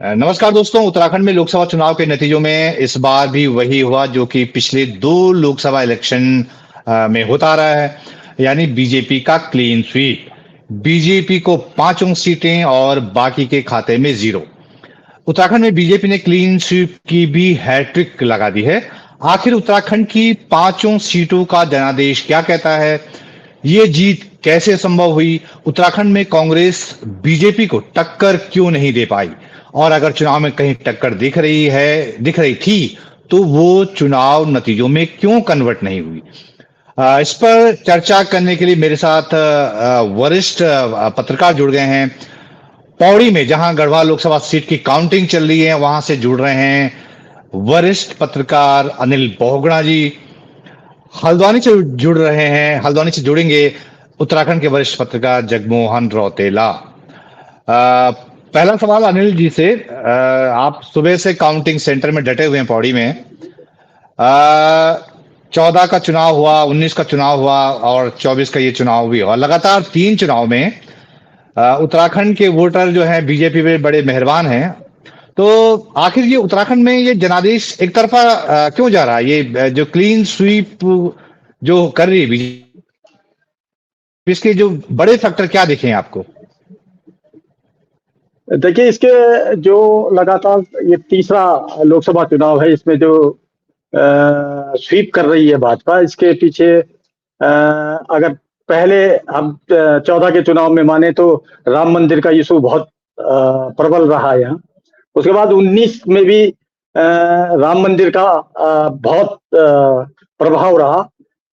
नमस्कार दोस्तों। उत्तराखंड में लोकसभा चुनाव के नतीजों में इस बार भी वही हुआ जो कि पिछले दो लोकसभा इलेक्शन में होता रहा है, यानी बीजेपी का क्लीन स्वीप। बीजेपी को पांचों सीटें और बाकी के खाते में जीरो। उत्तराखंड में बीजेपी ने क्लीन स्वीप की भी हैट्रिक लगा दी है। आखिर उत्तराखंड की पांचों सीटों का जनादेश क्या कहता है? ये जीत कैसे संभव हुई? उत्तराखंड में कांग्रेस बीजेपी को टक्कर क्यों नहीं दे पाई? और अगर चुनाव में कहीं टक्कर दिख रही थी, तो वो चुनाव नतीजों में क्यों कन्वर्ट नहीं हुई? इस पर चर्चा करने के लिए मेरे साथ वरिष्ठ पत्रकार जुड़ गए हैं। पौड़ी में, जहां गढ़वाल लोकसभा सीट की काउंटिंग चल रही है, वहां से जुड़ रहे हैं वरिष्ठ पत्रकार अनिल बोहगड़ा जी। हल्द्वानी से जुड़ रहे हैं, हल्द्वानी से जुड़ेंगे उत्तराखंड के वरिष्ठ पत्रकार जगमोहन रौतेला। पहला सवाल अनिल जी से। आप सुबह से काउंटिंग सेंटर में डटे हुए हैं पौड़ी में। 14 का चुनाव हुआ, 19 का चुनाव हुआ और 24 का ये चुनाव भी हुआ। लगातार 3 चुनाव में उत्तराखंड के वोटर जो हैं बीजेपी पे बड़े मेहरबान हैं। तो आखिर ये उत्तराखंड में ये जनादेश एक तरफा क्यों जा रहा है? ये जो क्लीन स्वीप जो कर रही है बीजेपी, इसके जो बड़े फैक्टर क्या दिखे हैं आपको? देखिए, इसके जो लगातार ये तीसरा लोकसभा चुनाव है, इसमें जो स्वीप कर रही है भाजपा, इसके पीछे अगर पहले हम 14 के चुनाव में माने तो राम मंदिर का इशू बहुत प्रबल रहा है यहाँ। उसके बाद 19 में भी राम मंदिर का बहुत प्रभाव रहा।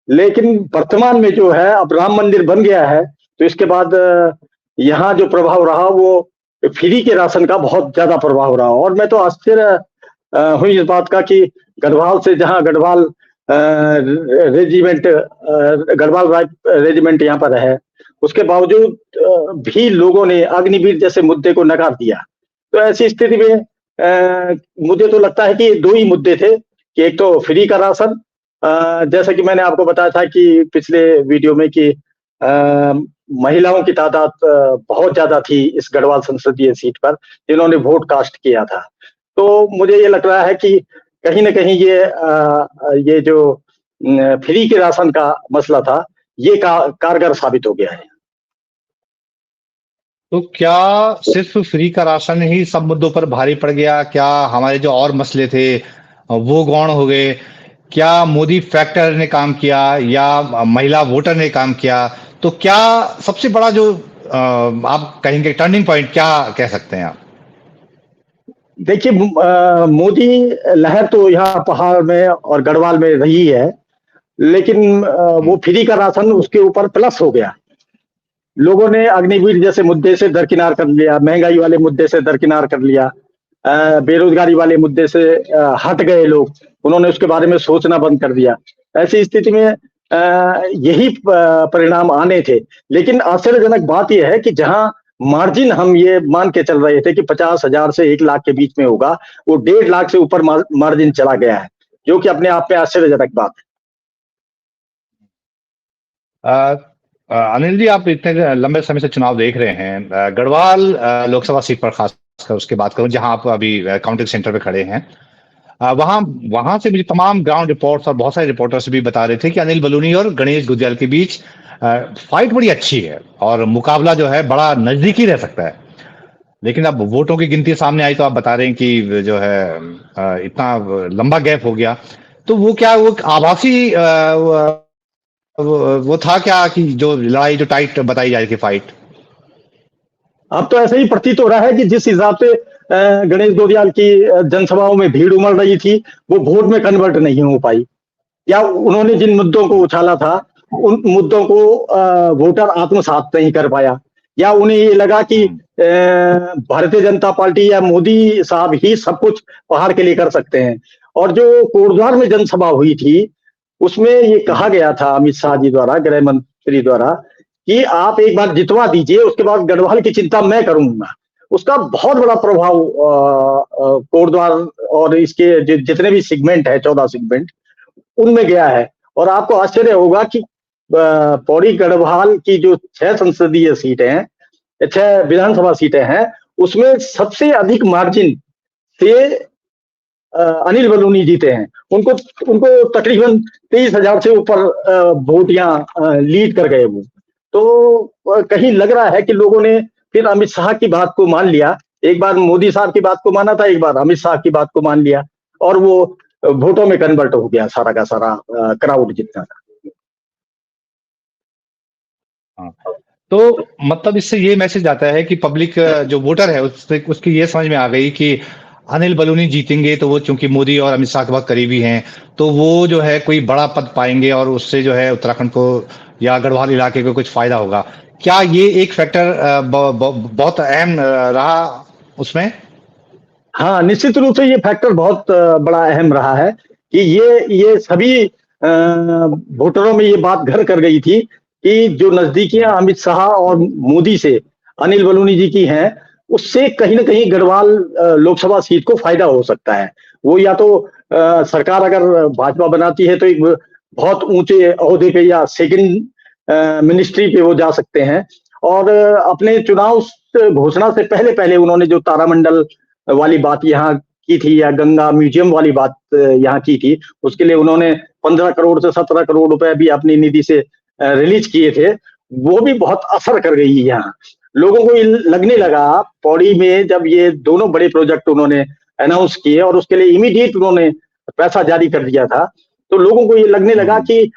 लेकिन वर्तमान में जो है, अब राम मंदिर बन गया है, तो इसके बाद यहाँ जो प्रभाव रहा वो फ्री के राशन का बहुत ज्यादा प्रभाव रहा। और मैं तो आश्चर्य हुई इस बात का कि गढ़वाल से, जहाँ गढ़वाल रेजिमेंट यहाँ पर है, उसके बावजूद भी लोगों ने अग्निवीर जैसे मुद्दे को नकार दिया। तो ऐसी स्थिति में मुझे तो लगता है कि दो ही मुद्दे थे कि एक तो फ्री का राशन, जैसा कि मैंने आपको बताया था कि पिछले वीडियो में कि महिलाओं की तादाद बहुत ज्यादा थी इस गढ़वाल संसदीय सीट पर, जिन्होंने वोट कास्ट किया था। तो मुझे ये लग रहा है कि कहीं ना कहीं ये जो फ्री के राशन का मसला था, ये कारगर साबित हो गया है। तो क्या सिर्फ फ्री का राशन ही सब मुद्दों पर भारी पड़ गया? क्या हमारे जो और मसले थे वो गौण हो गए? क्या मोदी फैक्टर ने काम किया या महिला वोटर ने काम किया? तो क्या सबसे बड़ा जो आप कहेंगे टर्निंग पॉइंट क्या कह सकते हैं आप? देखिए, मोदी लहर तो यहाँ पहाड़ में और गढ़वाल में रही है, लेकिन वो फ्री का राशन उसके ऊपर प्लस हो गया। लोगों ने अग्निवीर जैसे मुद्दे से दरकिनार कर लिया, महंगाई वाले मुद्दे से दरकिनार कर लिया, बेरोजगारी वाले मुद्दे से हट गए लोग, उन्होंने उसके बारे में सोचना बंद कर दिया। ऐसी स्थिति में यही परिणाम आने थे। लेकिन आश्चर्यजनक बात यह है कि जहां मार्जिन हम ये मान के चल रहे थे कि 50,000 से 1 लाख के बीच में होगा, वो 1.5 लाख से ऊपर मार्जिन चला गया है, जो कि अपने आप में आश्चर्यजनक बात है। अनिल जी, आप इतने लंबे समय से चुनाव देख रहे हैं। गढ़वाल लोकसभा सीट पर खासकर उसकी बात करूं, जहां आप अभी काउंटिंग सेंटर पे खड़े हैं, वहां से मुझे तमाम ग्राउंड रिपोर्ट्स और बहुत सारे रिपोर्टर्स भी बता रहे थे कि अनिल बलूनी और गणेश गुज्जर के बीच फाइट बड़ी अच्छी है और मुकाबला जो है बड़ा नजदीकी रह सकता है। लेकिन अब वोटों की गिनती सामने आई तो आप बता रहे हैं कि जो है इतना लंबा गैप हो गया। तो वो क्या, वो आभासी वो था क्या कि जो लड़ाई जो टाइट बताई जा रही थी फाइट? अब तो ऐसा ही प्रतीत हो रहा है कि जिस हिसाब से गणेश गोदियाल की जनसभाओं में भीड़ उमड़ रही थी, वो वोट में कन्वर्ट नहीं हो पाई, या उन्होंने जिन मुद्दों को उछाला था उन मुद्दों को वोटर आत्मसात नहीं कर पाया, या उन्हें ये लगा कि भारतीय जनता पार्टी या मोदी साहब ही सब कुछ पहाड़ के लिए कर सकते हैं। और जो कोटद्वार में जनसभा हुई थी, उसमें ये कहा गया था अमित शाह जी द्वारा, गृह मंत्री द्वारा, कि आप एक बार जितवा दीजिए, उसके बाद गढ़वाल की चिंता मैं करूंगा। उसका बहुत बड़ा प्रभाव कोटद्वार और इसके जितने भी सेगमेंट है, 14 सेगमेंट, उनमें गया है। और आपको आश्चर्य होगा कि पौड़ी गढ़वाल की जो 6 संसदीय सीटें हैं, 6 विधानसभा सीटें हैं, उसमें सबसे अधिक मार्जिन से अनिल बलूनी जीते हैं। उनको उनको तकरीबन 23,000 से ऊपर वोट यहाँ लीड कर गए वो। तो कहीं लग रहा है कि लोगों ने फिर अमित शाह की बात को मान लिया। एक बार मोदी साहब की बात को माना था, एक बार अमित शाह की बात को मान लिया और वो वोटों में कन्वर्ट हो गया सारा का सारा क्राउड जितना था। हाँ। तो मतलब इससे ये मैसेज आता है कि पब्लिक जो वोटर है उसकी ये समझ में आ गई कि अनिल बलूनी जीतेंगे तो वो चूंकि मोदी और अमित शाह के बहुत करीबी हैं तो वो जो है कोई बड़ा पद पाएंगे और उससे जो है उत्तराखंड को या गढ़वाल इलाके को कुछ फायदा होगा। क्या ये एक फैक्टर बहुत अहम रहा उसमें? हाँ, निश्चित रूप से ये फैक्टर बहुत बड़ा अहम रहा है कि ये सभी वोटरों में ये बात घर कर गई थी कि जो नजदीकियां अमित शाह और मोदी से अनिल बलूनी जी की हैं, उससे कहीं ना कहीं गढ़वाल लोकसभा सीट को फायदा हो सकता है। वो या तो सरकार अगर भाजपा बनाती है तो एक बहुत ऊंचे ओहदे पे या सेकंड मिनिस्ट्री पे वो जा सकते हैं। और अपने चुनाव घोषणा से पहले पहले उन्होंने जो तारामंडल वाली बात यहाँ की थी या गंगा म्यूजियम वाली बात यहाँ की थी, उसके लिए उन्होंने 15 करोड़ से 17 करोड़ रुपए भी अपनी निधि से रिलीज किए थे। वो भी बहुत असर कर गई यहाँ। लोगों को लगने लगा पौड़ी में जब ये दोनों बड़े प्रोजेक्ट उन्होंने अनाउंस किए और उसके लिए इमीडिएट उन्होंने पैसा जारी कर दिया था, तो लोगों को ये लगने लगा कि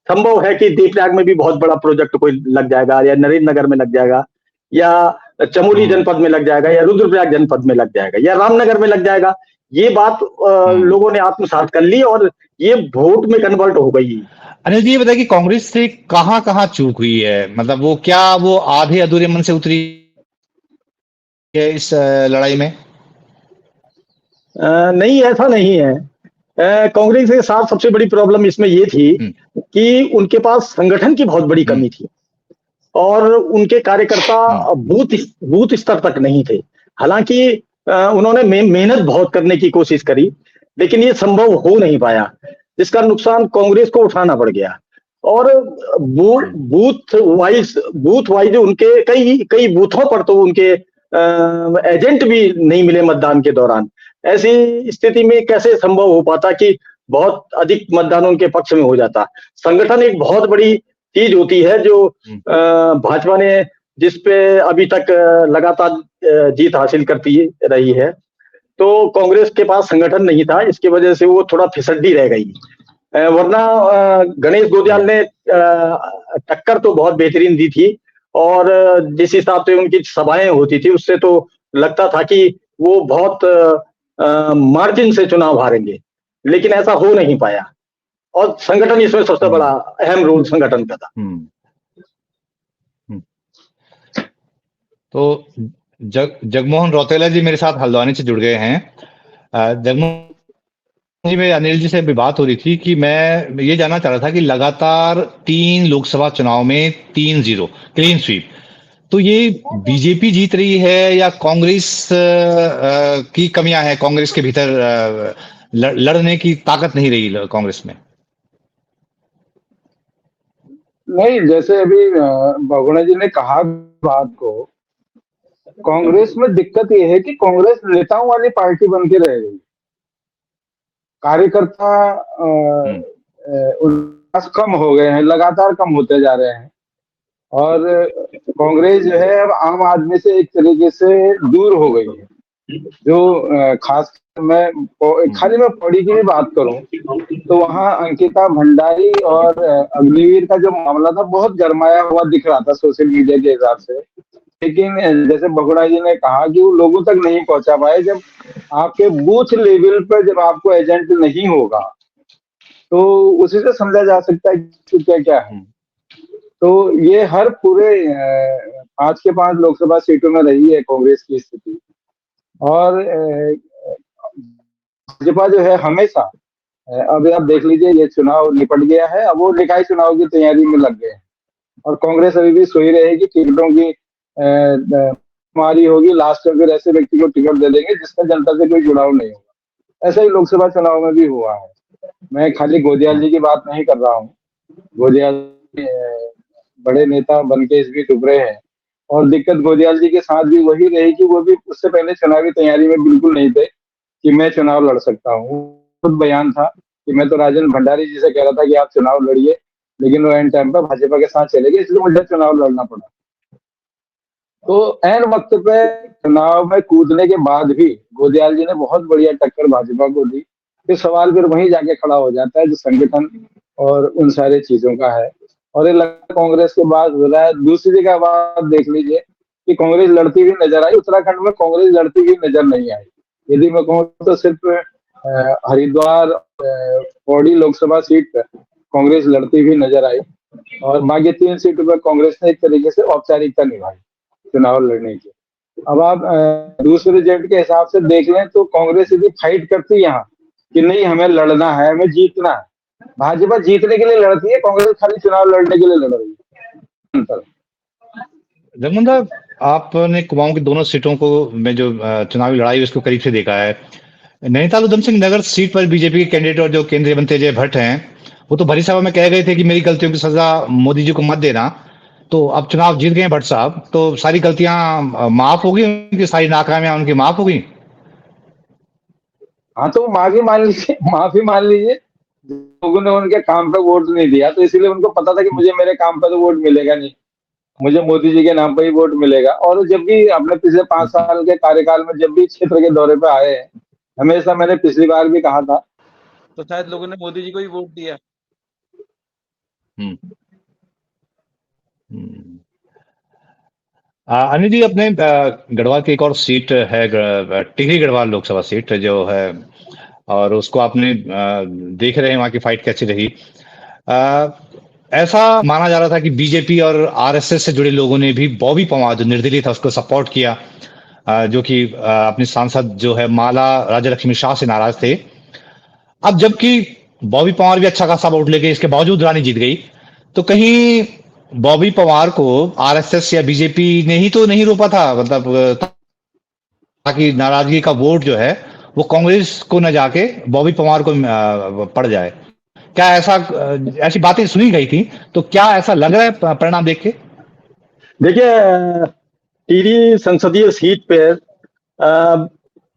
संभव है कि देवप्रयाग में भी बहुत बड़ा प्रोजेक्ट कोई लग जाएगा या नरेंद्र नगर में लग जाएगा या चमोली जनपद में लग जाएगा या रुद्रप्रयाग जनपद में लग जाएगा या रामनगर में लग जाएगा। ये बात लोगों ने आत्मसात कर ली और ये वोट में कन्वर्ट हो गई। अनिल जी ये बताइए कि कांग्रेस से कहाँ चूक हुई है? मतलब वो आधे अधूरे मन से उतरी है इस लड़ाई में? नहीं, ऐसा नहीं है। कांग्रेस के साथ सबसे बड़ी प्रॉब्लम इसमें ये थी कि उनके पास संगठन की बहुत बड़ी कमी थी और उनके कार्यकर्ता बूथ स्तर तक नहीं थे। हालांकि उन्होंने मेहनत बहुत करने की कोशिश करी, लेकिन ये संभव हो नहीं पाया, जिसका नुकसान कांग्रेस को उठाना पड़ गया। और बूथ वाइज उनके कई बूथों पर तो उनके एजेंट भी नहीं मिले मतदान के दौरान। ऐसी स्थिति में कैसे संभव हो पाता कि बहुत अधिक मतदान उनके पक्ष में हो जाता। संगठन एक बहुत बड़ी चीज होती है जो भाजपा ने जिस पे अभी तक लगातार जीत हासिल करती रही है, तो कांग्रेस के पास संगठन नहीं था, इसकी वजह से वो थोड़ा फिसड्डी रह गई। वरना गणेश गोदियाल ने टक्कर तो बहुत बेहतरीन दी थी और जिस हिसाब से उनकी सभाएं होती थी उससे तो लगता था कि वो बहुत मार्जिन से चुनाव हारेंगे, लेकिन ऐसा हो नहीं पाया और संगठन इसमें सबसे बड़ा अहम रोल संगठन का था। तो जगमोहन रौतेला जी मेरे साथ हल्द्वानी से जुड़ गए हैं। जगमोहन जी में अनिल जी से भी बात हो रही थी कि मैं ये जानना चाह रहा था कि लगातार 3 लोकसभा चुनाव में 3-0 क्लीन स्वीप, तो ये बीजेपी जीत रही है या कांग्रेस की कमियां हैं? कांग्रेस के भीतर लड़ने की ताकत नहीं रही कांग्रेस में? नहीं, जैसे अभी बहुगुणा जी ने कहा बात को, कांग्रेस में दिक्कत यह है कि कांग्रेस नेताओं वाली पार्टी बन के रह गई। कार्यकर्ता कम हो गए हैं, लगातार कम होते जा रहे हैं और कांग्रेस जो है अब आम आदमी से एक तरीके से दूर हो गई है। जो खास मैं खाली मैं पौड़ी की भी बात करूं तो वहां अंकिता भंडारी और अग्निवीर का जो मामला था बहुत गरमाया हुआ दिख रहा था सोशल मीडिया के हिसाब से, लेकिन जैसे बगुड़ा जी ने कहा कि वो लोगों तक नहीं पहुंचा पाए। जब आपके बूथ लेवल पर जब आपको एजेंट नहीं होगा तो उसी से समझा जा सकता है कि क्या क्या है। तो ये हर पूरे 5 के 5 लोकसभा सीटों में रही है कांग्रेस की स्थिति। और भाजपा जो है हमेशा, अभी आप देख लीजिए ये चुनाव निपट गया है, अब वो निकाय चुनाव की तैयारी में लग गए हैं और कांग्रेस अभी भी सोई रहेगी। टिकटों की मारी होगी, लास्ट में फिर ऐसे व्यक्ति को टिकट दे देंगे जिसका जनता से कोई जुड़ाव नहीं होगा। ऐसा ही लोकसभा चुनाव में भी हुआ है। मैं खाली गोदियाल जी की बात नहीं कर रहा हूँ, गोदियाल बड़े नेता बन के इस बीच उभरे हैं और दिक्कत गोदियाल जी के साथ भी वही रही कि वो भी उससे पहले चुनावी तैयारी में बिल्कुल नहीं थे कि मैं चुनाव लड़ सकता हूँ। खुद बयान था कि मैं तो राजेंद्र भंडारी जी से कह रहा था कि आप चुनाव लड़िए, लेकिन वो एंड टाइम पर भाजपा के साथ चले गए, इसलिए मुझे चुनाव लड़ना पड़ा। तो एन वक्त पे चुनाव में कूदने के बाद भी गोदियाल जी ने बहुत बढ़िया टक्कर भाजपा को दी। फिर सवाल फिर वहीं जाके खड़ा हो जाता है जो संगठन और उन सारी चीजों का है। और ये लगता कांग्रेस के बाद हो रहा है। दूसरी जगह बात देख लीजिए कि कांग्रेस लड़ती हुई नजर आई, उत्तराखंड में कांग्रेस लड़ती हुई नजर नहीं आई। यदि मैं कहूँ तो सिर्फ हरिद्वार पौड़ी लोकसभा सीट पर कांग्रेस लड़ती हुई नजर आई, और बाकी 3 सीटों पर कांग्रेस ने एक तरीके से औपचारिकता निभाई चुनाव लड़ने की। अब आप दूसरे रिजल्ट के हिसाब से देख लें तो कांग्रेस यदि फाइट करती यहाँ कि नहीं हमें लड़ना है, हमें जीतना है, भाजपा जीतने के लिए लड़ती है, कांग्रेस खाली चुनाव लड़ने के लिए लड़ रही है। अंतर। जगमुंदा, आपने कुमाऊं की दोनों सीटों को में जो चुनावी लड़ाई उसको करीब से देखा है। नैनीताल उधम सिंह नगर सीट पर बीजेपी के कैंडिडेट और जो केंद्रीय मंत्री अजय भट्ट हैं, वो तो भरी सभा में कह गए थे कि मेरी गलतियों की सजा मोदी जी को मत देना। तो अब चुनाव जीत गए भट्ट साहब, तो सारी गलतियां माफ हो गई, उनकी सारी नाकामियां उनकी माफ हो गई। हाँ तो माफी मान लीजिए, माफी मान लीजिए। लोगों ने उनके काम पे वोट नहीं दिया तो इसीलिए उनको पता था कि मुझे मेरे काम पे तो वोट मिलेगा नहीं, मुझे मोदी जी के नाम पर ही वोट मिलेगा। और जब भी अपने पिछले 5 साल के कार्यकाल में जब भी क्षेत्र के दौरे पे आए हैं, हमेशा मैंने पिछली बार भी कहा था, तो शायद लोगों ने मोदी जी को ही वोट दिया। हम्म। हम्म। अनिल जी, अपने गढ़वाल की एक और सीट है, टिहरी गढ़वाल लोकसभा सीट जो है, और उसको आपने देख रहे हैं वहां की फाइट कैसी रही। अ, ऐसा माना जा रहा था कि बीजेपी और आरएसएस से जुड़े लोगों ने भी बॉबी पवार जो निर्दलीय था उसको सपोर्ट किया, जो कि अपने सांसद जो है माला राज्यलक्ष्मी शाह से नाराज थे। अब जबकि बॉबी पवार भी अच्छा खासा वोट लेके इसके बावजूद रानी जीत गई, तो कहीं बॉबी पवार को आरएसएस या बीजेपी ने ही तो नहीं रोका था, मतलब ताकि नाराजगी का वोट जो है वो कांग्रेस को न जाके बॉबी पवार को पड़ जाए। क्या ऐसा ऐसी बातें सुनी गई थी, तो क्या ऐसा लग रहा है परिणाम देख के? देखिए, टिहरी संसदीय सीट पे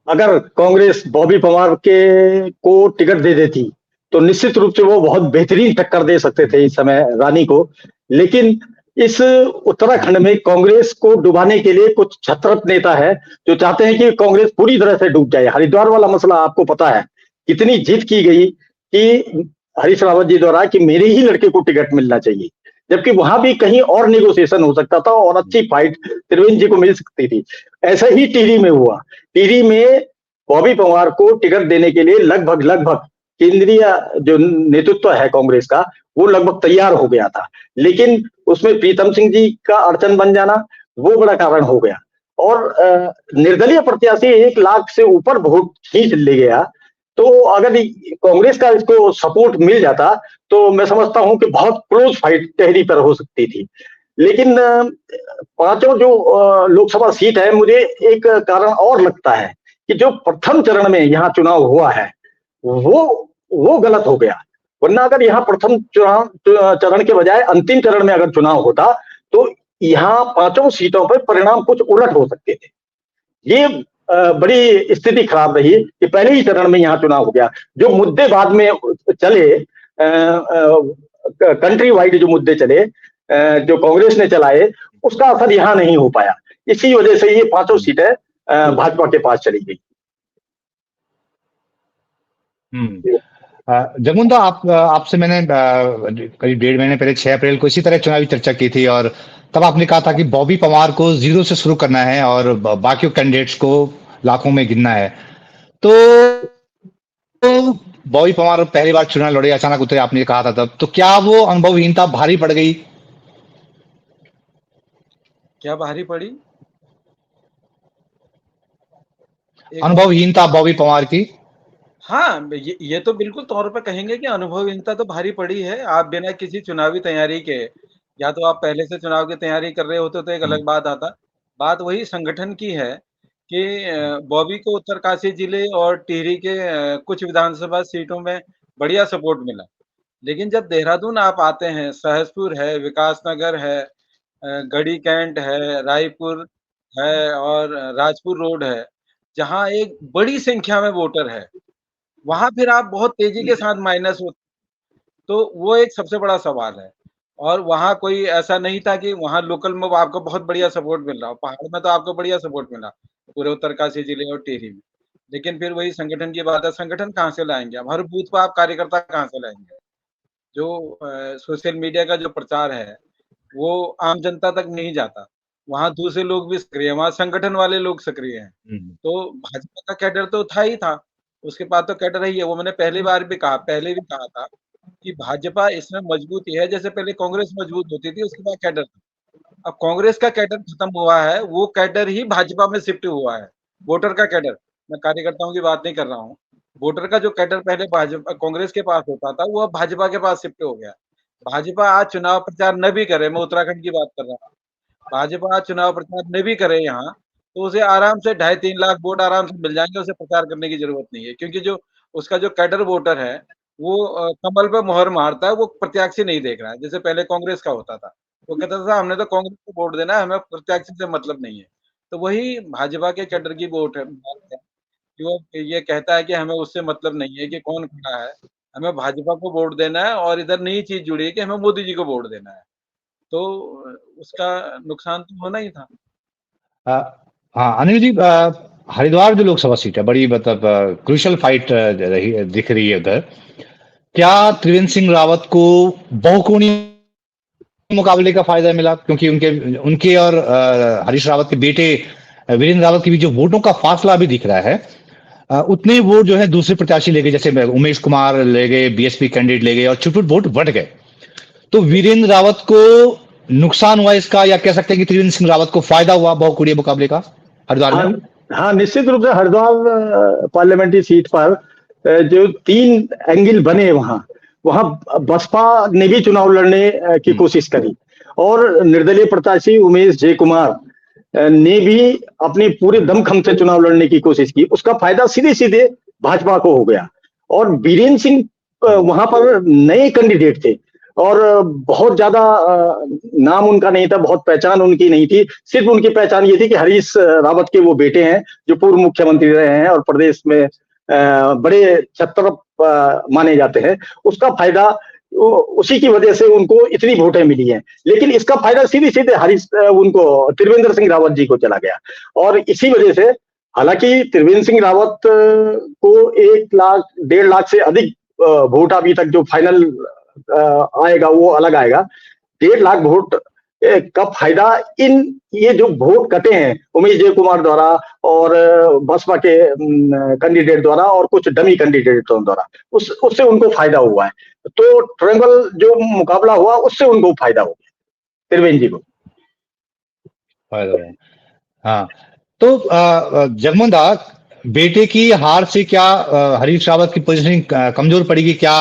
अगर कांग्रेस बॉबी पवार के को टिकट दे देती तो निश्चित रूप से वो बहुत बेहतरीन टक्कर दे सकते थे इस समय रानी को। लेकिन इस उत्तराखंड में कांग्रेस को डुबाने के लिए कुछ छत्रप नेता है जो चाहते हैं कि कांग्रेस पूरी तरह से डूब जाए। हरिद्वार वाला मसला आपको पता है, कितनी जिद की गई कि हरीश रावत जी द्वारा कि मेरे ही लड़के को टिकट मिलना चाहिए, जबकि वहां भी कहीं और नेगोशिएशन हो सकता था और अच्छी फाइट त्रिवेंद्र जी को मिल सकती थी। ऐसा ही टिहरी में हुआ। टिहरी में बॉबी पवार को टिकट देने के लिए लगभग केंद्रीय जो नेतृत्व है कांग्रेस का वो लगभग तैयार हो गया था, लेकिन उसमें प्रीतम सिंह जी का अड़चन बन जाना वो बड़ा कारण हो गया। और निर्दलीय प्रत्याशी 1 लाख से ऊपर वोट खींच ले गया। तो अगर कांग्रेस का इसको सपोर्ट मिल जाता तो मैं समझता हूं कि बहुत क्लोज फाइट टिहरी पर हो सकती थी। लेकिन पांचों जो लोकसभा सीट है, मुझे एक कारण और लगता है कि जो प्रथम चरण में यहाँ चुनाव हुआ है वो गलत हो गया। वरना अगर यहाँ प्रथम चरण के बजाय अंतिम चरण में अगर चुनाव होता तो यहाँ पांचों सीटों पर परिणाम कुछ उलट हो सकते थे। ये बड़ी स्थिति खराब रही कि पहले ही चरण में यहाँ चुनाव हो गया। जो मुद्दे बाद में चले, कंट्री वाइड जो मुद्दे चले, जो कांग्रेस ने चलाए, उसका असर यहाँ नहीं हो पाया। इसी वजह से ये पांचों सीटें भाजपा के पास चली गई। जमुंदा, आपसे मैंने करीब 1.5 महीने पहले 6 अप्रैल को इसी तरह चुनावी चर्चा की थी, और तब आपने कहा था कि बॉबी पवार को जीरो से शुरू करना है और बाकी कैंडिडेट्स को लाखों में गिनना है। तो बॉबी पवार पहली बार चुनाव लड़े, अचानक उतरे, आपने कहा था तब, तो क्या वो अनुभवहीनता भारी पड़ गई? क्या भारी पड़ी? अनुभवहीनता बॉबी पवार की। हाँ, ये तो बिल्कुल तौर पे कहेंगे कि अनुभवहीनता तो भारी पड़ी है। आप बिना किसी चुनावी तैयारी के, या तो आप पहले से चुनाव की तैयारी कर रहे होते तो एक अलग बात आता। बात वही संगठन की है कि बॉबी को उत्तरकाशी जिले और टिहरी के कुछ विधानसभा सीटों में बढ़िया सपोर्ट मिला। लेकिन जब देहरादून आप आते हैं, सहसपुर है, विकासनगर है, गढ़ी कैंट है, रायपुर है और राजपुर रोड है, जहाँ एक बड़ी संख्या में वोटर है, वहाँ फिर आप बहुत तेज़ी के साथ माइनस हो, तो वो एक सबसे बड़ा सवाल है। और वहाँ कोई ऐसा नहीं था कि वहाँ लोकल में आपको बहुत बढ़िया सपोर्ट मिल रहा हो, पहाड़ में तो आपको बढ़िया सपोर्ट मिला, पूरे उत्तरकाशी जिले और टिहरी में। लेकिन फिर वही संगठन की बात है, संगठन कहाँ से लाएँगे आप? हर बूथ पे आप कार्यकर्ता कहाँ से लाएँगे? जो सोशल मीडिया का जो प्रचार है, वो आम जनता तक नहीं जाता। वहाँ दूसरे लोग भी सक्रिय हैं, वहाँ संगठन वाले लोग सक्रिय हैं। हुँ, तो भाजपा का कैडर तो था ही था, उसके पास तो कैडर ही है, वो मैंने पहली बार भी कहा पहले भी कहा था कि भाजपा इसमें मजबूती है, जैसे पहले कांग्रेस मजबूत होती थी, उसके बाद कैडर था। अब कांग्रेस का कैडर खत्म हुआ है, वो कैडर ही भाजपा में शिफ्ट हुआ है, वोटर का कैडर। मैं कार्यकर्ताओं की बात नहीं कर रहा हूँ। वोटर का जो कैडर पहले भाजपा कांग्रेस के पास होता था, वो अब भाजपा के पास शिफ्ट हो गया। भाजपा आज चुनाव प्रचार न भी करे, मैं उत्तराखंड की बात कर रहा हूँ। भाजपा आज चुनाव प्रचार न भी करे यहाँ, तो उसे आराम से ढाई 3 लाख वोट आराम से मिल जाएँगे, उसे प्रचार करने की ज़रूरत नहीं है। क्योंकि जो उसका जो कैडर वोटर है, वो कमल पे मुहर मारता है, वो प्रत्याशी नहीं देख रहा है, जैसे पहले कांग्रेस का होता था। वो कहता था हमने तो कांग्रेस को वोट देना है, हमें प्रत्याशी से मतलब नहीं है। तो वही भाजपा के कैडर की वोट है बात है, कि वो ये कहता है कि हमें उससे मतलब नहीं है कि कौन खड़ा है, हमें भाजपा को वोट देना है और इधर नई चीज़ जुड़ी है कि हमें मोदी जी को वोट देना है। तो उसका नुकसान तो होना ही था। अ, हाँ, अनिल जी, हरिद्वार जो लोकसभा सीट है, बड़ी मतलब क्रूशियल फाइट रही दिख रही है उधर। क्या त्रिवेंद्र सिंह रावत को बहुकोणीय मुकाबले का फायदा मिला? क्योंकि उनके उनके और हरीश रावत के बेटे वीरेंद्र रावत के बीच जो वोटों का फासला भी दिख रहा है, उतने वोट जो है दूसरे प्रत्याशी ले गए, जैसे उमेश कुमार ले गए, बीएसपी कैंडिडेट ले गए और छुट-पुट वोट बढ़ गए। तो वीरेंद्र रावत को नुकसान हुआ इसका, या कह सकते हैं कि त्रिवेंद्र सिंह रावत को फायदा हुआ बहुकोणीय मुकाबले का हरिद्वार में? हाँ, हाँ, निश्चित रूप से हरिद्वार पार्लियामेंट्री सीट पर जो 3 एंगल बने वहाँ, वहाँ बसपा ने भी चुनाव लड़ने की हम्म, कोशिश करी और निर्दलीय प्रत्याशी उमेश जय कुमार ने भी अपनी पूरे दमखम से चुनाव लड़ने की कोशिश की। उसका फायदा सीधे-सीधे भाजपा को हो गया और बीरेन्द्र सिंह वहाँ पर नए कैंडिडेट थे और बहुत ज्यादा नाम उनका नहीं था, बहुत पहचान उनकी नहीं थी। सिर्फ उनकी पहचान ये थी कि हरीश रावत के वो बेटे हैं, जो पूर्व मुख्यमंत्री रहे हैं और प्रदेश में बड़े छत्र माने जाते हैं। उसका फायदा उसी की वजह से उनको इतनी वोटें मिली हैं। लेकिन इसका फायदा सीधे-सीधे हरीश उनको त्रिवेंद्र सिंह रावत जी को चला गया और इसी वजह से हालांकि त्रिवेंद्र सिंह रावत को 1 लाख 1.5 लाख से अधिक वोट अभी तक जो फाइनल आएगा वो अलग आएगा। 1.5 लाख वोट का फायदा इन ये जो वोट कटे हैं उमेश जय कुमार द्वारा और बसपा के कैंडिडेट द्वारा और कुछ डमी कैंडिडेटों द्वारा उससे उनको फायदा हुआ है। तो ट्रायंगल जो मुकाबला हुआ उससे उनको फायदा हो गया त्रिवेंद्र जी को। फायदा हुआ। हाँ, तो जगमोहन दास, बेटे की हार से क्या हरीश रावत की पोजीशनिंग कमजोर पड़ेगी क्या?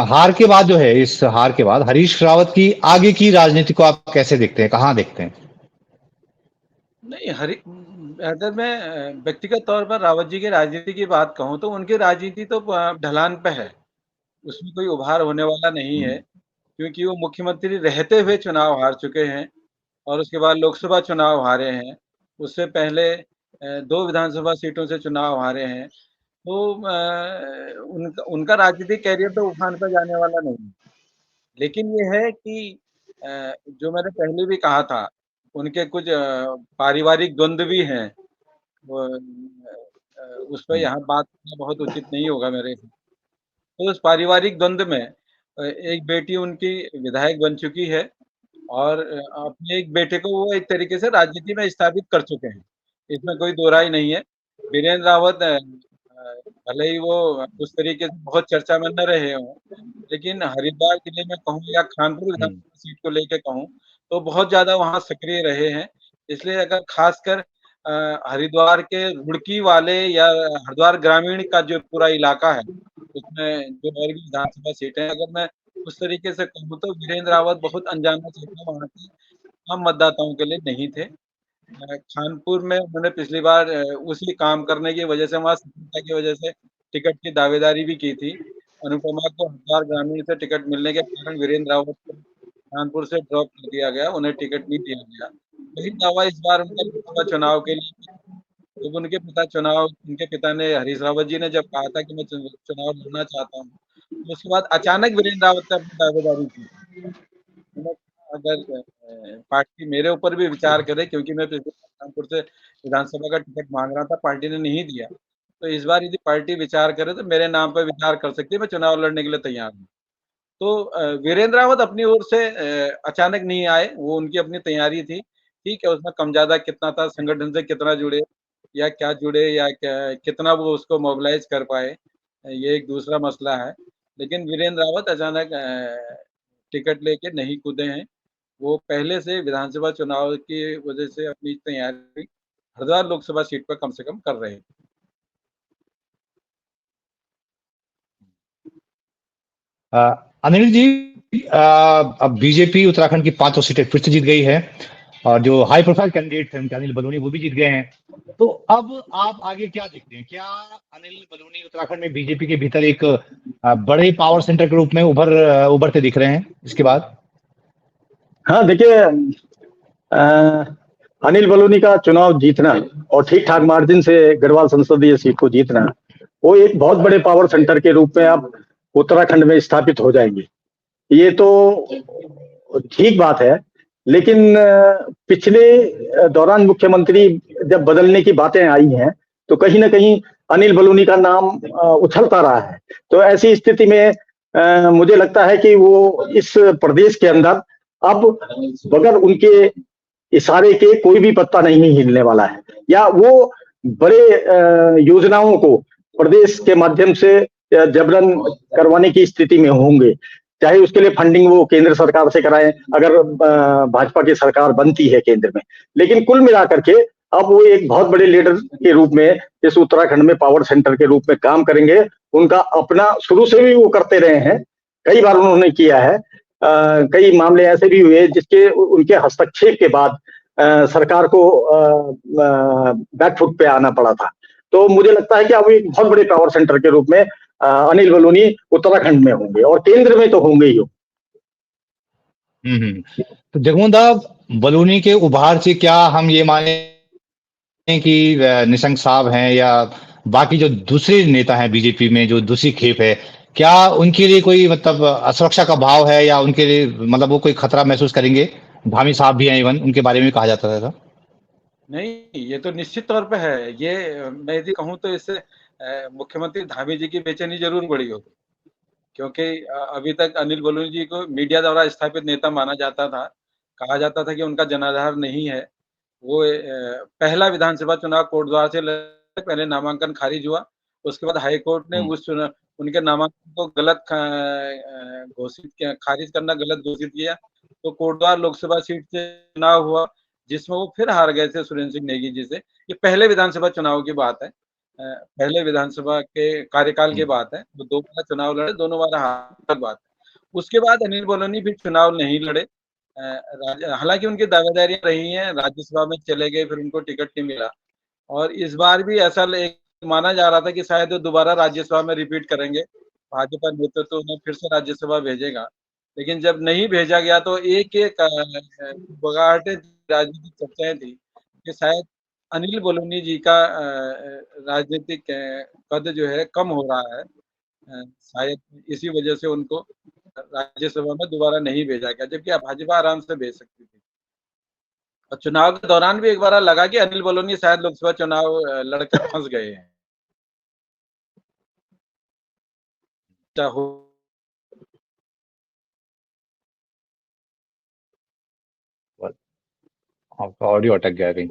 हार के बाद जो है, इस हार के बाद हरीश रावत की आगे की राजनीति को आप कैसे देखते हैं, कहाँ देखते हैं? नहीं अगर मैं व्यक्तिगत तौर पर रावत जी की राजनीति की बात कहूँ तो उनकी राजनीति तो ढलान पे है, उसमें कोई उभार होने वाला नहीं है, हम्म, क्योंकि वो मुख्यमंत्री रहते हुए चुनाव हार चुके हैं और उसके बाद लोकसभा चुनाव हारे हैं। उससे पहले 2 विधानसभा सीटों से चुनाव हारे हैं। तो उनका उनका राजनीतिक करियर तो उफान पे जाने वाला नहीं है। लेकिन ये है कि जो मैंने पहले भी कहा था, उनके कुछ पारिवारिक द्वंद्व भी हैं। वो उस पे हम्म, यहाँ बात करना बहुत उचित नहीं होगा मेरे से। तो उस पारिवारिक द्वंद्व में एक बेटी उनकी विधायक बन चुकी है और अपने एक बेटे को वो एक तरीके से राजनीति में स्थापित कर चुके हैं। इसमें कोई दो राय नहीं है। वीरेंद्र रावत भले ही वो उस तरीके से बहुत चर्चा में न रहे हों, लेकिन हरिद्वार जिले में कहूँ या कानपुर हम्म, विधानसभा सीट को लेके कहूँ, तो बहुत ज़्यादा वहाँ सक्रिय रहे हैं। इसलिए अगर ख़ासकर हरिद्वार के रुड़की वाले या हरिद्वार ग्रामीण का जो पूरा इलाका है, उसमें जो और भी विधानसभा सीटें हैं, अगर मैं उस तरीके से कहूँ तो वीरेंद्र रावत बहुत अनजाना क्षेत्र वहाँ के आम मतदाताओं के लिए नहीं थे। कानपुर में उन्होंने पिछली बार उसी काम करने की वजह से वहाँ सफलता की वजह से टिकट की दावेदारी भी की थी। अनुपमा को हरिद्वार ग्रामीण से टिकट मिलने के कारण वीरेंद्र रावत को कानपुर से ड्रॉप कर दिया गया, उन्हें टिकट नहीं दिया गया। वही दावा इस बार उनका लोकसभा चुनाव के लिए, जब उनके पिता ने, हरीश रावत जी ने जब कहा था कि मैं चुनाव लड़ना चाहता हूँ, तो उसके बाद अचानक वीरेंद्र रावत ने अपनी दावेदारी की। मैंने कहा, अगर पार्टी मेरे ऊपर भी विचार करे, क्योंकि मैं पिछले बार कानपुर से विधानसभा का टिकट मांग रहा था, पार्टी ने नहीं दिया, तो इस बार यदि पार्टी विचार करे तो मेरे नाम पर विचार कर सकती है, मैं चुनाव लड़ने के लिए तैयार हूँ। तो वीरेंद्र रावत अपनी ओर से अचानक नहीं आए, वो उनकी अपनी तैयारी थी। ठीक है, उसमें कम ज़्यादा कितना था, संगठन से कितना जुड़े या क्या जुड़े या क्या कितना वो उसको मोबिलाइज़ कर पाए, ये एक दूसरा मसला है। लेकिन वीरेंद्र रावत अचानक टिकट लेके नहीं कूदे हैं। वो पहले से विधानसभा चुनाव की वजह से अपनी तैयारी हरिद्वार लोकसभा सीट पर कम से कम कर रहे हैं। अ, अनिल जी, अब बीजेपी उत्तराखंड की 5 सीटें फिर से जीत गई है और जो हाई प्रोफाइल कैंडिडेट थे उनके अनिल बलूनी वो भी जीत गए हैं। तो अब आप आगे क्या देखते हैं? क्या अनिल बलूनी उत्तराखंड में बीजेपी के भीतर एक बड़े पावर सेंटर के रूप में उभरते दिख रहे हैं इसके बाद? हाँ देखिए, अनिल बलूनी का चुनाव जीतना और ठीक ठाक मार्जिन से गढ़वाल संसदीय सीट को जीतना, वो एक बहुत बड़े पावर सेंटर के रूप में आप उत्तराखंड में स्थापित हो जाएंगे। ये तो ठीक बात है, लेकिन पिछले दौरान मुख्यमंत्री जब बदलने की बातें आई हैं, तो कहीं ना कहीं अनिल बलूनी का नाम उछलता रहा है। तो ऐसी स्थिति में मुझे लगता है कि वो इस प्रदेश के अंदर अब बगैर उनके इशारे के कोई भी पत्ता नहीं हिलने वाला है, या वो बड़े योजनाओं को प्रदेश के माध्यम से जबरन करवाने की स्थिति में होंगे, चाहे उसके लिए फंडिंग वो केंद्र सरकार से कराएं, अगर भाजपा की सरकार बनती है केंद्र में। लेकिन कुल मिलाकर के अब वो एक बहुत बड़े लीडर के रूप में इस उत्तराखंड में पावर सेंटर के रूप में काम करेंगे। उनका अपना शुरू से भी वो करते रहे हैं, कई बार उन्होंने किया है। कई मामले ऐसे भी हुए जिसके उनके हस्तक्षेप के बाद सरकार को बैकफुट पे आना पड़ा था। तो मुझे लगता है कि अब एक बहुत बड़े पावर सेंटर के रूप में अनिल बलूनी उत्तराखंड में होंगे और केंद्र में तो होंगे ही हो। तो जगमोहन बलूनी के उभार से क्या हम ये माने कि निशंक साहब हैं या बाकी जो दूसरे नेता हैं बीजेपी में, जो दूसरी खेप है, क्या उनके लिए कोई मतलब असुरक्षा का भाव है या उनके लिए मतलब वो कोई खतरा महसूस करेंगे? धामी साहब भी हैं, इवन उनके बारे में कहा जाता था। नहीं, ये तो निश्चित तौर पे है। ये मैं यदि कहूँ तो इससे मुख्यमंत्री धामी जी की बेचैनी जरूर बढ़ी होगी, क्योंकि अभी तक अनिल बलूनी जी को मीडिया द्वारा स्थापित नेता माना जाता था। कहा जाता था कि उनका जनाधार नहीं है। वो पहला विधानसभा चुनाव कोटद्वार से लड़े, पहले नामांकन खारिज हुआ, उसके बाद हाई कोर्ट ने उनके नामांकन को गलत घोषित किया, खारिज करना गलत घोषित किया। तो कोटद्वार लोकसभा सीट से चुनाव हुआ, जिसमें वो फिर हार गए थे सुरेंद्र सिंह नेगी जी से। ये पहले विधानसभा चुनाव की बात है, पहले विधानसभा के कार्यकाल की बात है। वो 2 बार चुनाव लड़े, दोनों बार हार बात है। उसके बाद अनिल बलूनी फिर चुनाव नहीं लड़े। हालांकि उनकी दावेदारियां रही हैं, राज्यसभा में चले गए, फिर उनको टिकट नहीं मिला। और इस बार भी ऐसा माना जा रहा था कि शायद वो दोबारा राज्यसभा में रिपीट करेंगे, भाजपा नेतृत्व तो उन्हें फिर से राज्यसभा भेजेगा। लेकिन जब नहीं भेजा गया तो एक बगाटे राजनीतिक चर्चाएं थी कि शायद अनिल बलूनी जी का राजनीतिक कद जो है कम हो रहा है, शायद इसी वजह से उनको राज्यसभा में दोबारा नहीं भेजा गया, जबकि भाजपा आराम से भेज सकती थी। और चुनाव के दौरान भी एक बार लगा कि अनिल बलूनी शायद लोकसभा चुनाव लड़कर फंस गए हैं। हो आपका ऑडियो अटक गया कहीं।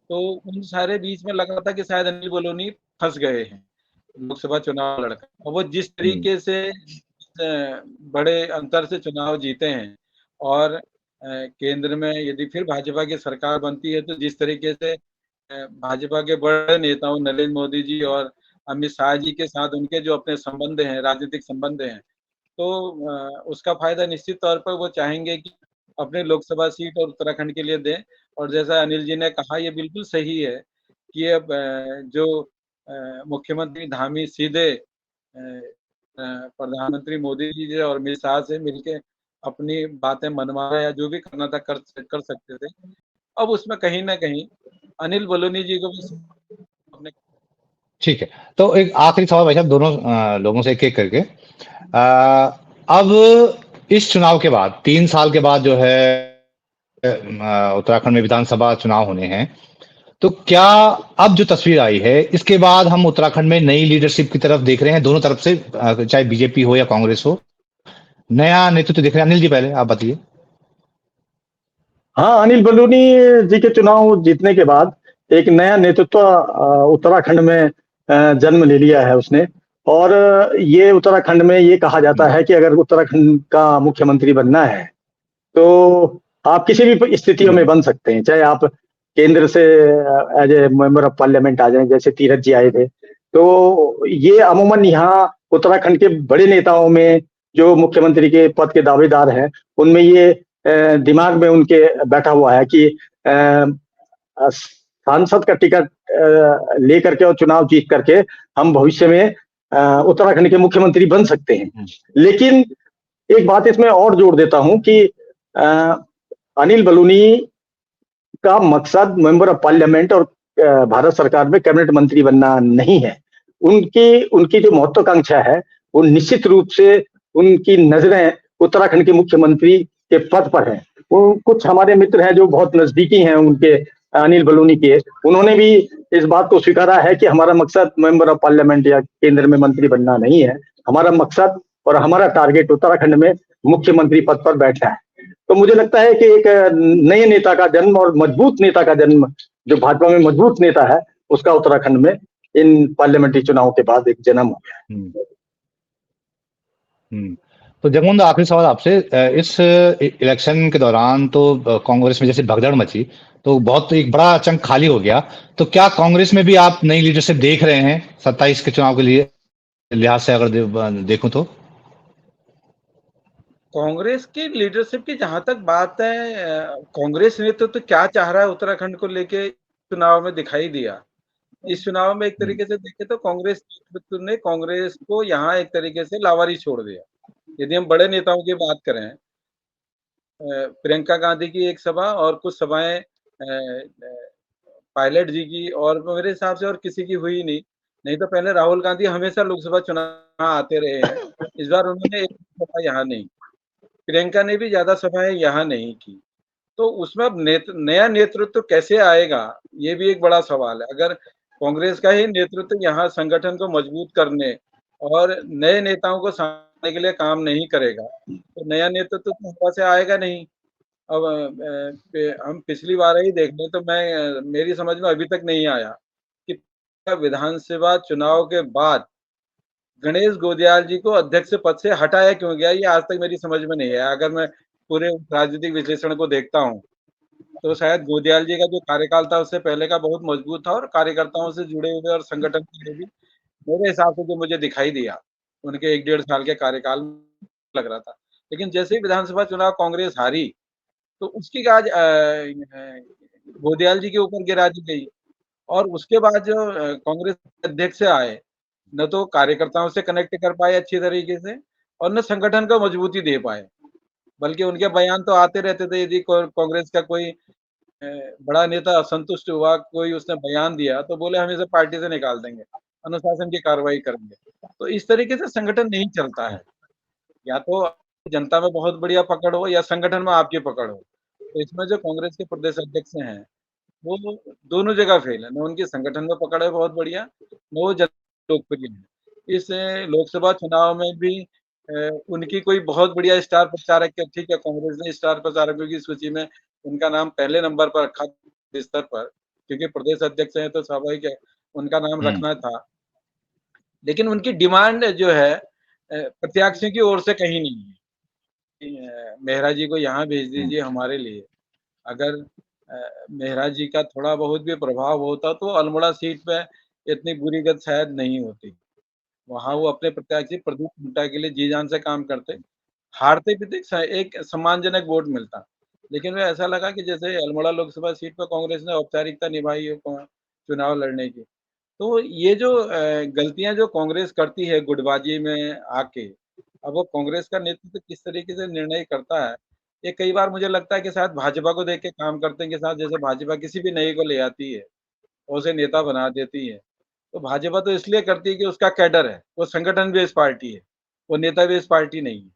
तो उन सारे बीच में लगा था कि शायद अनिल बलूनी फंस गए हैं लोकसभा चुनाव लड़कर। और वो जिस तरीके से बड़े अंतर से चुनाव जीते हैं और केंद्र में यदि फिर भाजपा की सरकार बनती है, तो जिस तरीके से भाजपा के बड़े नेताओं नरेंद्र मोदी जी और अमित शाह जी के साथ उनके जो अपने संबंध हैं, राजनीतिक संबंध हैं, तो उसका फायदा निश्चित तौर पर वो चाहेंगे कि अपने लोकसभा सीट और उत्तराखंड के लिए दें। और जैसा अनिल जी ने कहा, ये बिल्कुल सही है कि अब जो मुख्यमंत्री धामी सीधे प्रधानमंत्री मोदी जी से और अमित शाह से मिलके अपनी बातें मनवाया या जो भी करना था कर सकते थे। अब उसमें कहीं न कहीं अनिल बलूनी जी को भी अपने ठीक है। तो एक आखिरी सवाल भाई साहब दोनों लोगों से एक-एक करके। अब इस चुनाव के बाद 3 साल के बाद जो है उत्तराखंड में विधानसभा चुनाव होने हैं। तो क्या अब जो तस्वीर आई है, इसके बाद हम उत्तराखंड में नई लीडरशिप की तरफ देख रहे हैं दोनों तरफ से चाहे बीजेपी हो या कांग्रेस हो। नया नेतृत्व देख रहे हैं। अनिल जी पहले आप बताइए। हाँ, अनिल बलूनी जी के चुनाव जीतने के बाद एक नया नेतृत्व उत्तराखंड में जन्म ले लिया है उसने। और ये उत्तराखंड में ये कहा जाता है कि अगर उत्तराखंड का मुख्यमंत्री बनना है तो आप किसी भी स्थितियों में बन सकते हैं, चाहे आप केंद्र से as a member of parliament आ जाएं, जैसे तीरथ जी आए थे। तो ये अमूमन यहाँ उत्तराखंड के बड़े नेताओं में जो मुख्यमंत्री के पद के दावेदार हैं, उनमें ये दिमाग में उनके बैठा हुआ है कि सांसद का टिकट लेकर के और चुनाव जीत करके हम भविष्य में उत्तराखंड के मुख्यमंत्री बन सकते हैं। लेकिन एक बात इसमें और जोड़ देता हूं कि अनिल बलूनी का मकसद मेंबर ऑफ पार्लियामेंट और भारत सरकार में कैबिनेट मंत्री बनना नहीं है। उनकी उनकी जो महत्वाकांक्षा है वो निश्चित रूप से उनकी नजरें उत्तराखंड के मुख्यमंत्री के पद पर हैं। वो कुछ हमारे मित्र हैं जो बहुत नजदीकी हैं उनके अनिल बलूनी के, उन्होंने भी इस बात को स्वीकारा है कि हमारा मकसद मेंबर ऑफ पार्लियामेंट या केंद्र में मंत्री बनना नहीं है। हमारा मकसद और हमारा टारगेट उत्तराखंड में मुख्यमंत्री पद पर बैठना है। तो मुझे लगता है कि एक नए नेता का जन्म और मजबूत नेता का जन्म, जो भाजपा में मजबूत नेता है, उसका उत्तराखंड में इन पार्लियामेंट्री चुनाव के बाद एक जन्म हो गया। तो जगमोहन आखिरी सवाल आपसे। इस इलेक्शन के दौरान तो कांग्रेस में जैसे भगदड़ मची तो बहुत एक बड़ा चंक खाली हो गया। तो क्या कांग्रेस में भी आप नई लीडरशिप देख रहे हैं 27 के चुनाव के लिए लिहाज से अगर देखूं तो? कांग्रेस की लीडरशिप की जहां तक बात है, कांग्रेस नेतृत्व तो क्या चाह रहा है उत्तराखंड को लेके चुनाव में दिखाई दिया। इस चुनाव में एक तरीके से देखें तो कांग्रेस नेतृत्व ने कांग्रेस को यहाँ एक तरीके से लावारी छोड़ दिया। यदि हम बड़े नेताओं की बात करें, प्रियंका गांधी की एक सभा और कुछ सभाएं पायलट जी की, और मेरे हिसाब से और किसी की हुई नहीं। नहीं तो पहले राहुल गांधी हमेशा लोकसभा चुनाव आते रहे हैं। इस बार उन्होंने एक सभा यहाँ नहीं, प्रियंका ने भी ज्यादा सभाएं यहाँ नहीं की। तो उसमें अब नया नेतृत्व कैसे आएगा, ये भी एक बड़ा सवाल है। अगर कांग्रेस का ही नेतृत्व यहाँ संगठन को मजबूत करने और नए नेताओं को सामने के लिए काम नहीं करेगा, तो नया नेतृत्व तो हवा से आएगा नहीं। अब हम पिछली बार ही देख लें तो मेरी समझ में अभी तक नहीं आया कि विधानसभा चुनाव के बाद गणेश गोदियाल जी को अध्यक्ष पद से हटाया क्यों गया, ये आज तक मेरी समझ में नहीं आया। अगर मैं पूरे राजनीतिक विश्लेषण को देखता हूँ तो शायद गोदियाल जी का जो कार्यकाल था उससे पहले का बहुत मजबूत था और कार्यकर्ताओं से जुड़े हुए और संगठन के लिए भी मेरे हिसाब से जो मुझे दिखाई दिया उनके 1 डेढ़ साल के कार्यकाल लग रहा था। लेकिन जैसे ही विधानसभा चुनाव कांग्रेस हारी तो उसकी गाज गोदियाल जी के ऊपर गिरा दी गई। और उसके बाद जो कांग्रेस अध्यक्ष आए, न तो कार्यकर्ताओं से कनेक्ट कर पाए अच्छी तरीके से और न संगठन को मजबूती दे पाए। बल्कि उनके बयान तो आते रहते थे, यदि कांग्रेस का कोई बड़ा नेता असंतुष्ट हुआ, कोई उसने बयान दिया तो बोले हम इसे पार्टी से निकाल देंगे, अनुशासन की कार्रवाई करेंगे। तो इस तरीके से संगठन नहीं चलता है। या तो जनता में बहुत बढ़िया पकड़ हो या संगठन में आपकी पकड़ हो। तो इसमें जो कांग्रेस के प्रदेश अध्यक्ष हैं, वो दोनों जगह फेल है। न उनकी संगठन में पकड़ है बहुत बढ़िया, न वो लोकप्रिय है। इस लोकसभा चुनाव में भी उनकी कोई बहुत बढ़िया स्टार प्रचारक, क्या ठीक है, कांग्रेस ने स्टार प्रचारकों की सूची में उनका नाम पहले नंबर पर रखा स्तर पर, क्योंकि प्रदेश अध्यक्ष हैं तो स्वाभाविक है उनका नाम रखना था। लेकिन उनकी डिमांड जो है प्रत्याशियों की ओर से कहीं नहीं है। मेहरा जी को यहाँ भेज दीजिए हमारे लिए। अगर मेहरा जी का थोड़ा बहुत भी प्रभाव होता तो अल्मोड़ा सीट पे इतनी बुरी गत शायद नहीं होती। वहाँ वो अपने प्रत्याशी प्रदीप हुड्डा के लिए जी जान से काम करते। हारते भी थे, एक सम्मानजनक वोट मिलता। लेकिन वो ऐसा लगा कि जैसे अल्मोड़ा लोकसभा सीट पर कांग्रेस ने औपचारिकता निभाई है चुनाव लड़ने की, तो ये जो गलतियां जो कांग्रेस करती है गुटबाजी में आके, अब वो कांग्रेस का नेतृत्व किस तरीके से निर्णय करता है, ये कई बार मुझे लगता है कि शायद भाजपा को देख के काम करते हैं कि साथ जैसे भाजपा किसी भी नए को ले आती है और उसे नेता बना देती है। तो भाजपा तो इसलिए करती है कि उसका कैडर है, वो संगठन बेस्ड पार्टी है, वो नेता बेस्ड पार्टी नहीं है।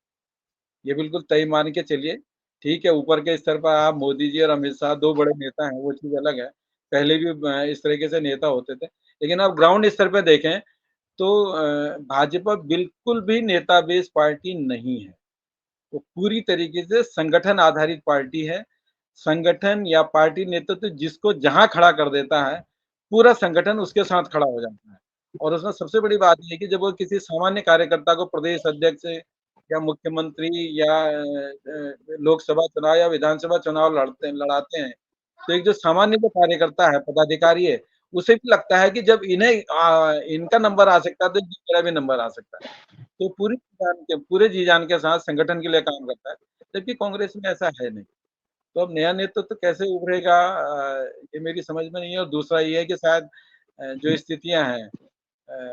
ये बिल्कुल तय मान के चलिए। ठीक है, ऊपर के स्तर पर आप मोदी जी और अमित शाह 2 बड़े नेता हैं, वो चीज़ अलग है। पहले भी इस तरीके से नेता होते थे। लेकिन आप ग्राउंड स्तर पे देखें तो भाजपा बिल्कुल भी नेता बेस्ड पार्टी नहीं है। वो पूरी तरीके से संगठन आधारित पार्टी है। संगठन या पार्टी नेतृत्व जिसको जहाँ खड़ा कर देता है, पूरा संगठन उसके साथ खड़ा हो जाता है। और उसमें सबसे बड़ी बात ये है कि जब वो किसी सामान्य कार्यकर्ता को प्रदेश अध्यक्ष या मुख्यमंत्री या लोकसभा चुनाव या विधानसभा चुनाव लड़ाते हैं, तो एक जो सामान्य जो कार्यकर्ता है, पदाधिकारी है, उसे भी लगता है कि जब इनका नंबर आ सकता है, तो मेरा भी नंबर आ सकता है। तो पूरे जी-जान के साथ संगठन के लिए काम करता है, जबकि कांग्रेस में ऐसा है नहीं। तो अब नया नेतृत्व कैसे उभरेगा ये मेरी समझ में नहीं है और दूसरा ये है कि शायद जो स्थितियाँ हैं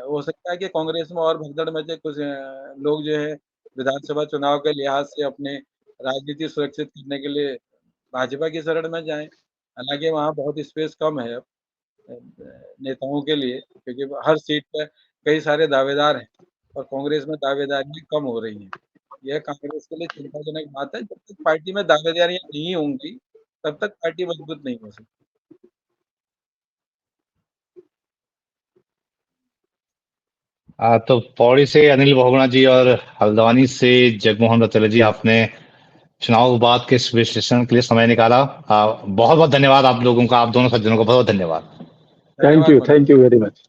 हो सकता है कि कांग्रेस में और भगदड़ मचे, कुछ लोग जो है विधानसभा चुनाव के लिहाज से अपने राजनीति सुरक्षित करने के लिए भाजपा की शरण में जाएँ। हालाँकि वहाँ बहुत स्पेस कम है अब नेताओं के लिए क्योंकि हर सीट पे कई सारे दावेदार हैं और कांग्रेस में दावेदारियाँ कम हो रही हैं। यह कांग्रेस के लिए चिंताजनक बात है। जब तक पार्टी में दावेदारियाँ नहीं होंगी, तब तक पार्टी मजबूत नहीं हो सकती। तो पौड़ी से अनिल बहुगुणा जी और हल्द्वानी से जगमोहन रतोले जी, आपने चुनाव बाद के इस विश्लेषण के लिए समय निकाला। बहुत बहुत धन्यवाद आप लोगों का, आप दोनों सज्जनों को बहुत बहुत धन्यवाद। Thank you very much.